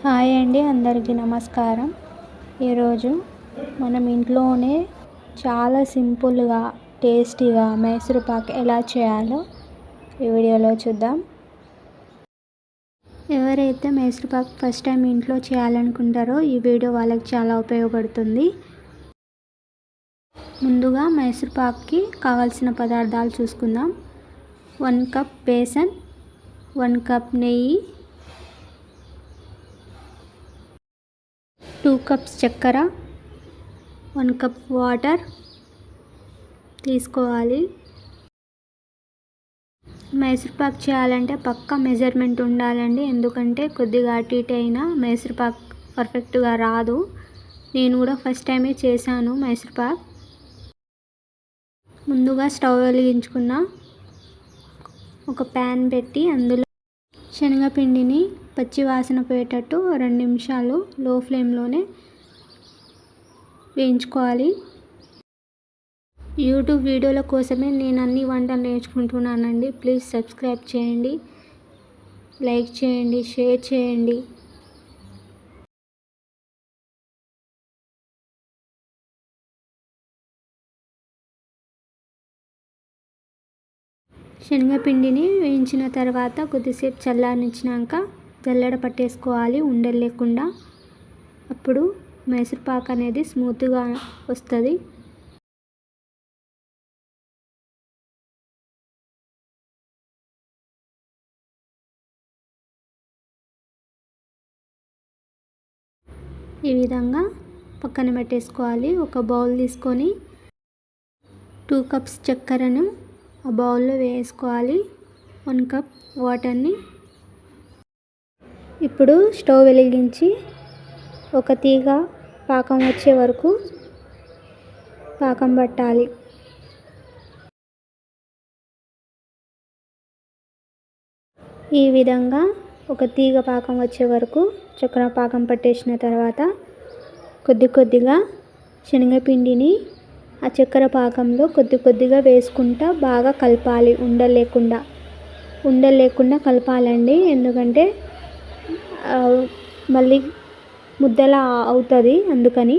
Hi అండి, అందరికీ నమస్కారం. ఈరోజు మనం ఇంట్లోనే చాలా సింపుల్గా టేస్టీగా మైసూర్ పాక్ ఎలా చేయాలో ఈ వీడియోలో చూద్దాం. ఎవరైతే మైసూర్ పాక్ ఫస్ట్ టైం ఇంట్లో చేయాలనుకుంటారో ఈ వీడియో వాళ్ళకి చాలా ఉపయోగపడుతుంది. ముందుగా మైసూర్ పాక్కి కావాల్సిన పదార్థాలు చూసుకుందాం. 1 కప్ బేసన్, 1 కప్ నెయ్యి, 2 కప్స్ చక్కెర, 1 కప్ వాటర్ తీసుకోవాలి. మైసూర్ పాక్ చేయాలంటే పక్కా మెజర్మెంట్ ఉండాలండి, ఎందుకంటే కొద్దిగా అటు ఇటు అయినా మైసూర్ పాక్ పర్ఫెక్ట్గా రాదు. నేను కూడా ఫస్ట్ టైమే చేశాను మైసూర్ పాక్. ముందుగా స్టవ్ వెలిగించుకున్న ఒక ప్యాన్ పెట్టి అందులో శనగపిండిని పచ్చి వాసన పోయేటట్టు 2 నిమిషాలు లో ఫ్లేమ్లోనే వేయించుకోవాలి. యూట్యూబ్ వీడియోల కోసమే నేను అన్ని వంటలు నేర్చుకుంటున్నానండి. ప్లీజ్ సబ్స్క్రైబ్ చేయండి, లైక్ చేయండి, షేర్ చేయండి. శనగపిండిని వేయించిన తర్వాత కొద్దిసేపు చల్లారనిచ్చినాక జల్లెడ పట్టేసుకోవాలి ఉండలు లేకుండా. అప్పుడు మైసూర్ పాక్ అనేది స్మూత్గా వస్తుంది. ఈ విధంగా పక్కన పెట్టేసుకోవాలి. ఒక బౌల్ తీసుకొని 2 కప్స్ చక్కెరను ఆ బౌల్లో వేసుకోవాలి. 1 కప్ వాటర్ని. ఇప్పుడు స్టవ్ వెలిగించి ఒక తీగ పాకం వచ్చే వరకు పాకం పట్టాలి. ఈ విధంగా ఒక తీగ పాకం వచ్చే వరకు చక్కెర పాకం పట్టేసిన తర్వాత కొద్దిగా శనగపిండిని ఆ చక్కెర పాకంలో కొద్దిగా వేసుకుంటా బాగా కలపాలి. ఉండలు లేకుండా కలపాలండి, ఎందుకంటే మళ్ళీ ముద్దలా అవుతుంది. అందుకని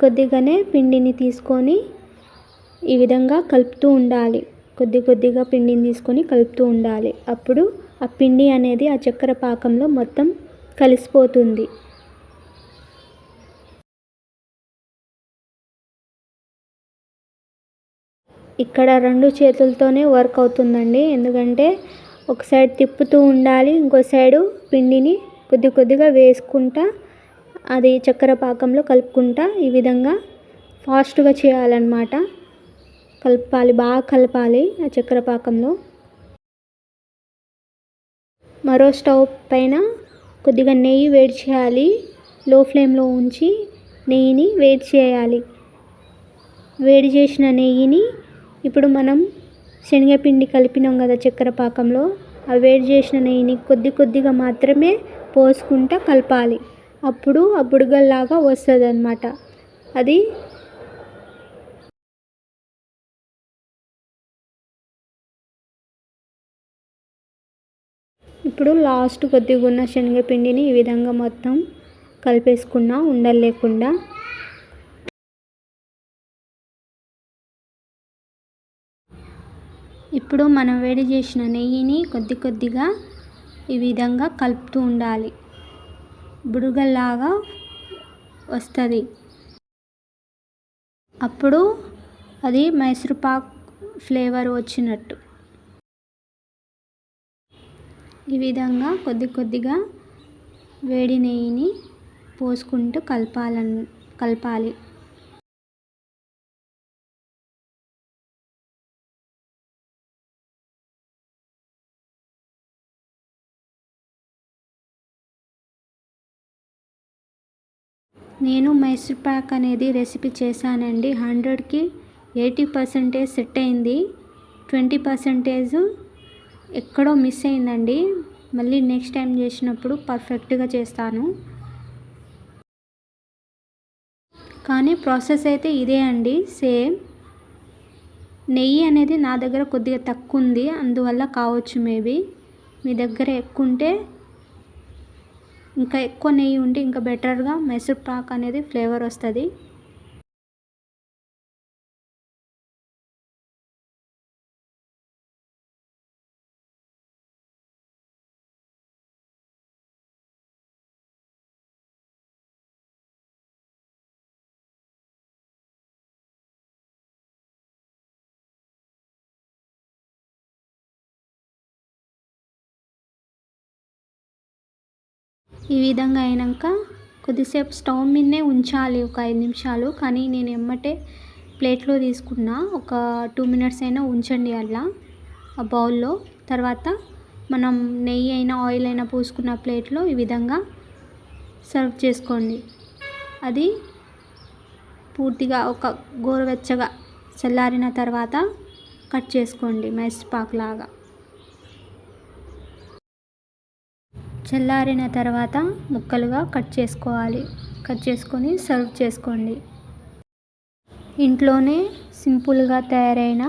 కొద్దిగానే పిండిని తీసుకొని ఈ విధంగా కలుపుతూ ఉండాలి. కొద్దిగా పిండిని తీసుకొని కలుపుతూ ఉండాలి. అప్పుడు ఆ పిండి అనేది ఆ చక్కెర పాకంలో మొత్తం కలిసిపోతుంది. ఇక్కడ 2 చేతులతోనే వర్క్ అవుతుందండి, ఎందుకంటే ఒక సైడ్ తిప్పుతూ ఉండాలి, ఇంకో సైడు పిండిని కొద్దిగా వేసుకుంటా అది చక్కెర పాకంలో కలుపుకుంటా ఈ విధంగా ఫాస్ట్గా చేయాలన్నమాట. బాగా కలపాలి ఆ చక్కెర పాకంలో. మరో స్టవ్ పైన కొద్దిగా నెయ్యి వేడి చేయాలి. లో ఫ్లేమ్లో ఉంచి నెయ్యిని వేడి చేయాలి. వేడి చేసిన నెయ్యిని ఇప్పుడు మనం శనగపిండి కలిపినాం కదా చక్కెర పాకంలో, ఆ వేడి చేసిన నెయ్యిని కొద్దిగా మాత్రమే పోసుకుంటా కలపాలి. అప్పుడు ఆ బుడగల్లాగా వస్తుంది అన్నమాట. అది ఇప్పుడు లాస్ట్ కొద్దిగా ఉన్న శనగపిండిని ఈ విధంగా మొత్తం కలిపేసుకున్నా ఉండలు లేకుండా. ఇప్పుడు మనం వేడి చేసిన నెయ్యిని కొద్దిగా ఈ విధంగా కలుపుతూ ఉండాలి. బుడగల్లాగా వస్తుంది. అప్పుడు అది మైసూర్ పాక్ ఫ్లేవర్ వచ్చినట్టు. ఈ విధంగా కొద్దిగా వేడి నెయ్యిని పోసుకుంటూ కలపాలి. నేను మైసూర్ పాక్ అనేది రెసిపీ చేశానండి. 100కి 80% సెట్ అయింది. 20% ఎక్కడో మిస్ అయిందండి. మళ్ళీ నెక్స్ట్ టైం చేసినప్పుడు పర్ఫెక్ట్గా చేస్తాను. కానీ ప్రాసెస్ అయితే ఇదే అండి, సేమ్. నెయ్యి అనేది నా దగ్గర కొద్దిగా తక్కువ ఉంది, అందువల్ల కావచ్చు. మేబీ మీ దగ్గర ఎక్కువ ఉంటే ఇంకా ఎక్కువ నెయ్యి ఉంటే ఇంకా బెటర్గా మైసూర్ పాక్ అనేది ఫ్లేవర్ వస్తుంది. ఈ విధంగా అయినాక కొద్దిసేపు స్టవ్ మీదనే ఉంచాలి, ఒక 5 నిమిషాలు. కానీ నేను ఎమ్మటే ప్లేట్లో తీసుకున్నా. ఒక 2 మినిట్స్ అయినా ఉంచండి అలా ఆ బౌల్లో. తర్వాత మనం నెయ్యి అయినా ఆయిల్ అయినా పూసుకున్న ప్లేట్లో ఈ విధంగా సర్వ్ చేసుకోండి. అది పూర్తిగా ఒక గోరువెచ్చగా చల్లారిన తర్వాత కట్ చేసుకోండి మైసూర్ పాక్ లాగా. చల్లారిన తర్వాత ముక్కలుగా కట్ చేసుకోవాలి. కట్ చేసుకొని సర్వ్ చేసుకోండి. ఇంట్లోనే సింపుల్గా తయారైన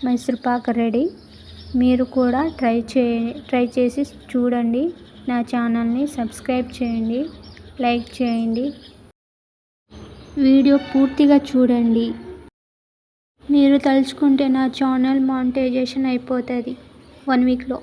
మైసూర్ పాక్ రెడీ. మీరు కూడా ట్రై చేసి చూడండి. నా ఛానల్ని సబ్స్క్రైబ్ చేయండి, లైక్ చేయండి, వీడియో పూర్తిగా చూడండి. మీరు తలుచుకుంటే నా ఛానల్ మానిటైజేషన్ అయిపోతుంది 1 వీక్లో.